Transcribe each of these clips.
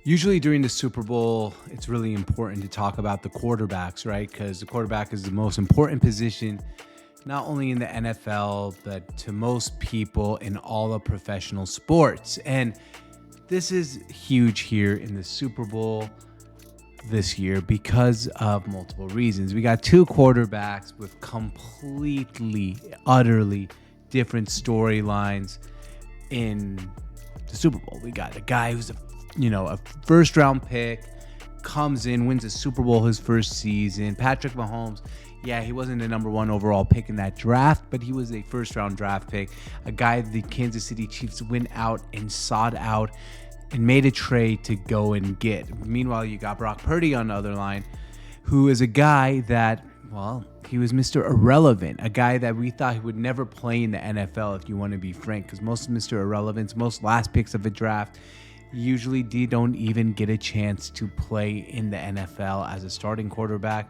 Usually during the Super Bowl, it's really important to talk about the quarterbacks, right? Because the quarterback is the most important position, not only in the NFL, but to most people in all of professional sports. And this is huge here in the Super Bowl this year because of multiple reasons. We got two quarterbacks with completely, utterly different storylines in the Super Bowl. We got a guy who's a first round pick, comes in, wins a Super Bowl his first season. Patrick Mahomes, yeah, he wasn't the number one overall pick in that draft, but he was a first round draft pick. A guy the Kansas City Chiefs went out and sought out and made a trade to go and get. Meanwhile, you got Brock Purdy on the other line, who is a guy that, well, he was Mr. Irrelevant, a guy that we thought he would never play in the NFL, if you want to be frank, because most Mr. Irrelevants, most last picks of a draft, usually don't even get a chance to play in the NFL as a starting quarterback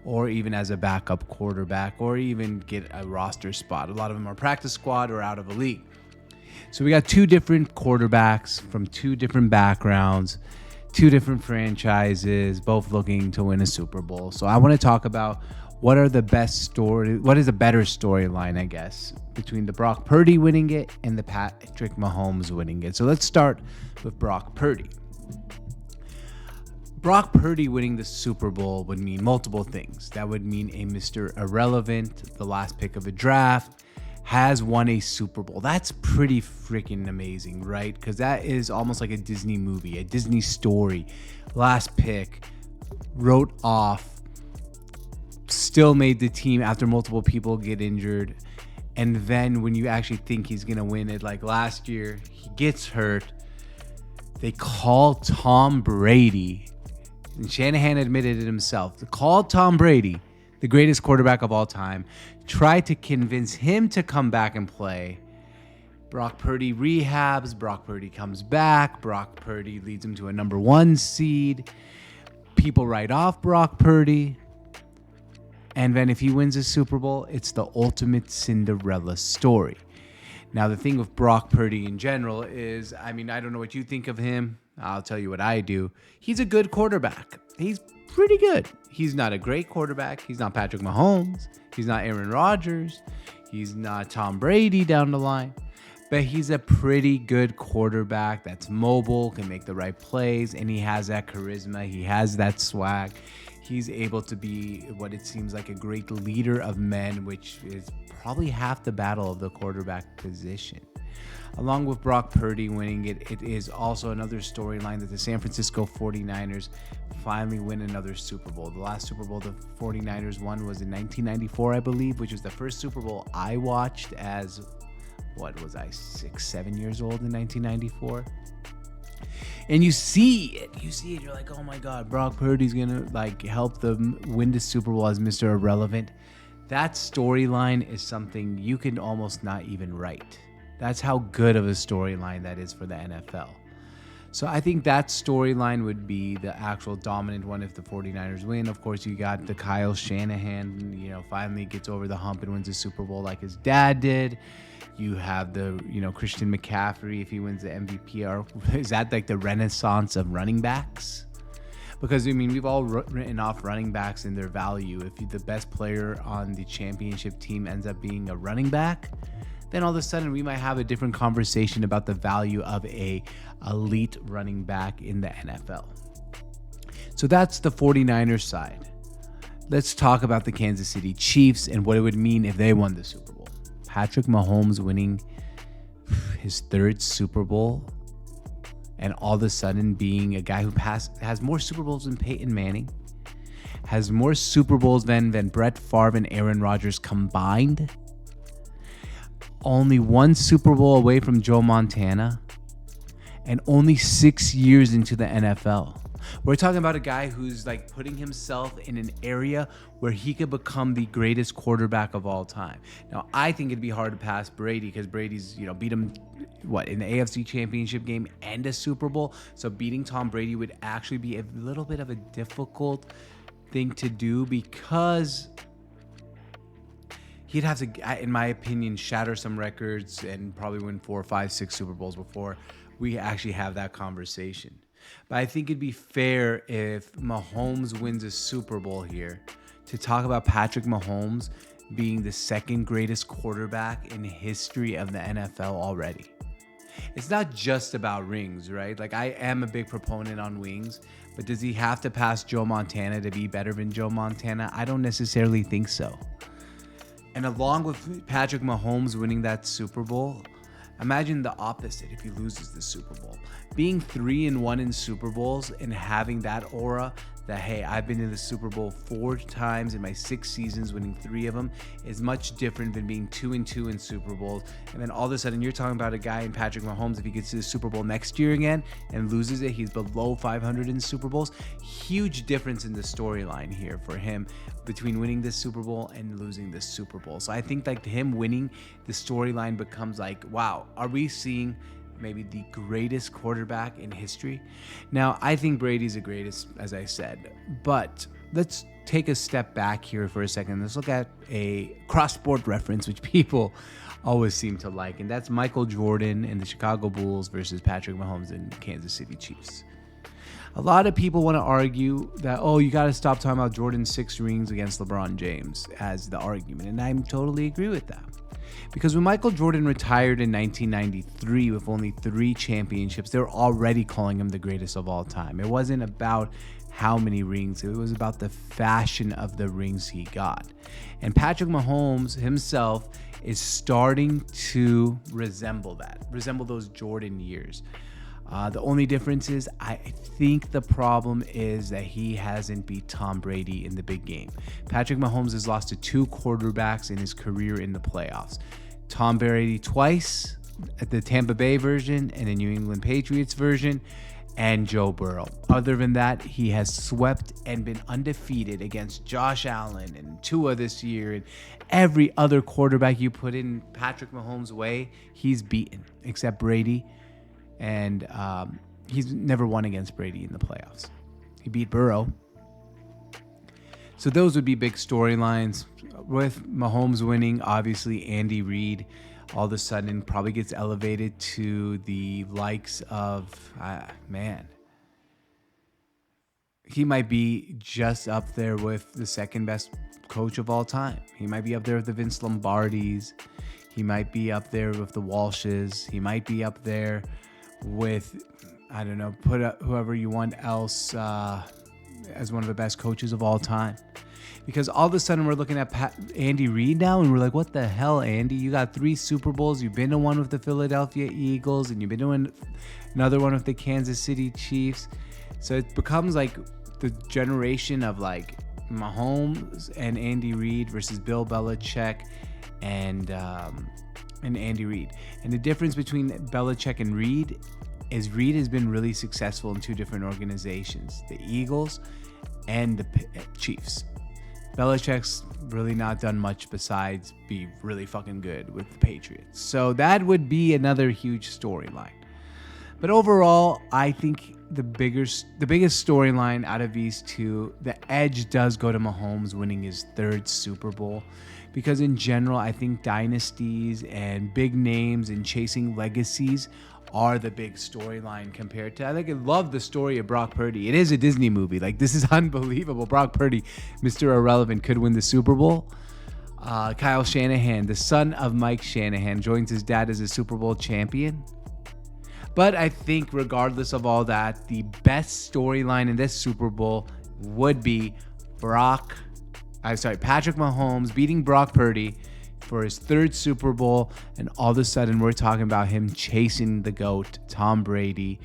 or even as a backup quarterback or even get a roster spot. A lot of them are practice squad or out of a league. So we got two different quarterbacks from two different backgrounds, two different franchises, both looking to win a Super Bowl. So I want to talk about what is a better storyline, I guess, between the Brock Purdy winning it and the Patrick Mahomes winning it. So let's start with Brock Purdy. Brock Purdy winning the Super Bowl would mean multiple things. That would mean a Mr. Irrelevant, the last pick of a draft, has won a Super Bowl. That's pretty freaking amazing, right? Because that is almost like a Disney movie, a Disney story. Last pick, wrote off, still made the team after multiple people get injured. And then when you actually think he's going to win it, like last year, he gets hurt. They call Tom Brady, and Shanahan admitted it himself. They called Tom Brady, the greatest quarterback of all time, tried to convince him to come back and play. Brock Purdy rehabs. Brock Purdy comes back. Brock Purdy leads him to a number one seed. People write off Brock Purdy. And then if he wins a Super Bowl, it's the ultimate Cinderella story. Now, the thing with Brock Purdy in general is, I don't know what you think of him. I'll tell you what I do. He's a good quarterback. He's pretty good. He's not a great quarterback. He's not Patrick Mahomes. He's not Aaron Rodgers. He's not Tom Brady down the line. But he's a pretty good quarterback that's mobile, can make the right plays, and he has that charisma. He has that swag. He's able to be what it seems like a great leader of men, which is probably half the battle of the quarterback position. Along with Brock Purdy winning it, it is also another storyline that the San Francisco 49ers finally win another Super Bowl. The last Super Bowl the 49ers won was in 1994, I believe, which was the first Super Bowl I watched as, 6-7 years old in 1994. And you see it, you're like, oh my God, Brock Purdy's gonna help them win the Super Bowl as Mr. Irrelevant. That storyline is something you can almost not even write. That's how good of a storyline that is for the NFL. So I think that storyline would be the actual dominant one if the 49ers win. Of course, you got the Kyle Shanahan, finally gets over the hump and wins a Super Bowl like his dad did. You have the, Christian McCaffrey if he wins the MVP. Or is that like the renaissance of running backs? Because, we've all written off running backs and their value. If the best player on the championship team ends up being a running back, then all of a sudden we might have a different conversation about the value of a elite running back in the NFL. So that's the 49ers side. Let's talk about the Kansas City Chiefs and what it would mean if they won the Super Bowl. Patrick Mahomes winning his third Super Bowl and all of a sudden being a guy who has more Super Bowls than Peyton Manning, has more Super Bowls than Brett Favre and Aaron Rodgers combined, only one Super Bowl away from Joe Montana, and only 6 years into the NFL. We're talking about a guy who's putting himself in an area where he could become the greatest quarterback of all time. Now, I think it'd be hard to pass Brady because Brady's, beat him, in the AFC Championship game and a Super Bowl. So beating Tom Brady would actually be a little bit of a difficult thing to do because he'd have to, in my opinion, shatter some records and probably win 4, 5, 6 Super Bowls before we actually have that conversation. But I think it'd be fair if Mahomes wins a Super Bowl here to talk about Patrick Mahomes being the second greatest quarterback in the history of the NFL already. It's not just about rings, right? Like, I am a big proponent on wings, but does he have to pass Joe Montana to be better than Joe Montana? I don't necessarily think so. And along with Patrick Mahomes winning that Super Bowl, imagine the opposite if he loses the Super Bowl. Being 3-1 in Super Bowls and having that aura that, hey, I've been in the Super Bowl 4 times in my 6 seasons, winning 3 of them, is much different than being 2-2 in Super Bowls. And then all of a sudden you're talking about a guy in Patrick Mahomes, if he gets to the Super Bowl next year again and loses it, he's below 500 in Super Bowls. Huge difference in the storyline here for him between winning this Super Bowl and losing this Super Bowl. So I think like him winning, the storyline becomes like, wow, are we seeing maybe the greatest quarterback in history? Now, I think Brady's the greatest, as I said, but let's take a step back here for a second. Let's look at a cross-sport reference, which people always seem to like, and that's Michael Jordan and the Chicago Bulls versus Patrick Mahomes and Kansas City Chiefs. A lot of people want to argue that, oh, you got to stop talking about Jordan's 6 rings against LeBron James as the argument, and I totally agree with that. Because when Michael Jordan retired in 1993 with only 3 championships, they were already calling him the greatest of all time. It wasn't about how many rings, it was about the fashion of the rings he got. And Patrick Mahomes himself is starting to resemble those Jordan years. The only difference is I think the problem is that he hasn't beat Tom Brady in the big game. Patrick Mahomes has lost to 2 quarterbacks in his career in the playoffs. Tom Brady twice at the Tampa Bay version and the New England Patriots version, and Joe Burrow. Other than that, he has swept and been undefeated against Josh Allen and Tua this year, and every other quarterback you put in Patrick Mahomes' way, he's beaten, except Brady. And he's never won against Brady in the playoffs. He beat Burrow. So those would be big storylines. With Mahomes winning, obviously Andy Reid all of a sudden probably gets elevated to the likes of, he might be just up there with the second best coach of all time. He might be up there with the Vince Lombardis. He might be up there with the Walshes. He might be up there with, I don't know, put up whoever you want else as one of the best coaches of all time. Because all of a sudden we're looking at Andy Reid now and we're like, what the hell, Andy? You got 3 Super Bowls. You've been to one with the Philadelphia Eagles and you've been doing another one with the Kansas City Chiefs. So it becomes like the generation of like Mahomes and Andy Reid versus Bill Belichick and Andy Reid. And the difference between Belichick and Reid is Reid has been really successful in 2 different organizations, the Eagles and the Chiefs. Belichick's really not done much besides be really fucking good with the Patriots. So that would be another huge storyline. But overall, I think the biggest storyline out of these 2, the edge does go to Mahomes winning his 3rd Super Bowl. Because in general, I think dynasties and big names and chasing legacies are the big storyline compared to, I love the story of Brock Purdy. It is a Disney movie. Like, this is unbelievable. Brock Purdy, Mr. Irrelevant, could win the Super Bowl. Kyle Shanahan, the son of Mike Shanahan, joins his dad as a Super Bowl champion. But I think regardless of all that, the best storyline in this Super Bowl would be Patrick Mahomes beating Brock Purdy for his 3rd Super Bowl, and all of a sudden we're talking about him chasing the GOAT, Tom Brady,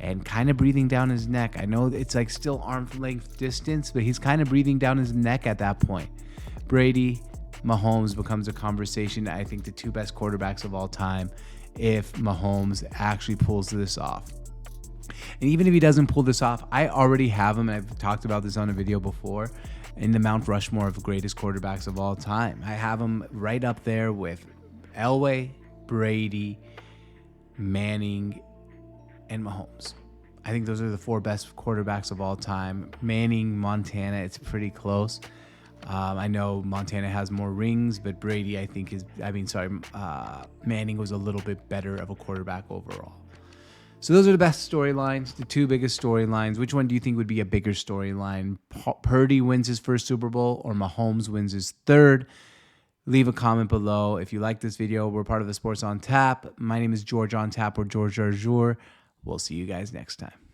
and kind of breathing down his neck. I know it's like still arm's length distance, but he's kind of breathing down his neck at that point. Brady, Mahomes becomes a conversation. I think the 2 best quarterbacks of all time if Mahomes actually pulls this off. And even if he doesn't pull this off, I already have him, and I've talked about this on a video before, in the Mount Rushmore of greatest quarterbacks of all time. I have him right up there with Elway, Brady, Manning, and Mahomes. I think those are the 4 best quarterbacks of all time. Manning, Montana, it's pretty close. I know Montana has more rings, but Brady, Manning was a little bit better of a quarterback overall. So those are the best storylines, the two biggest storylines. Which one do you think would be a bigger storyline? Purdy wins his first Super Bowl or Mahomes wins his third? Leave a comment below. If you like this video, we're part of the Sports on Tap. My name is George on Tap or George Arjour. We'll see you guys next time.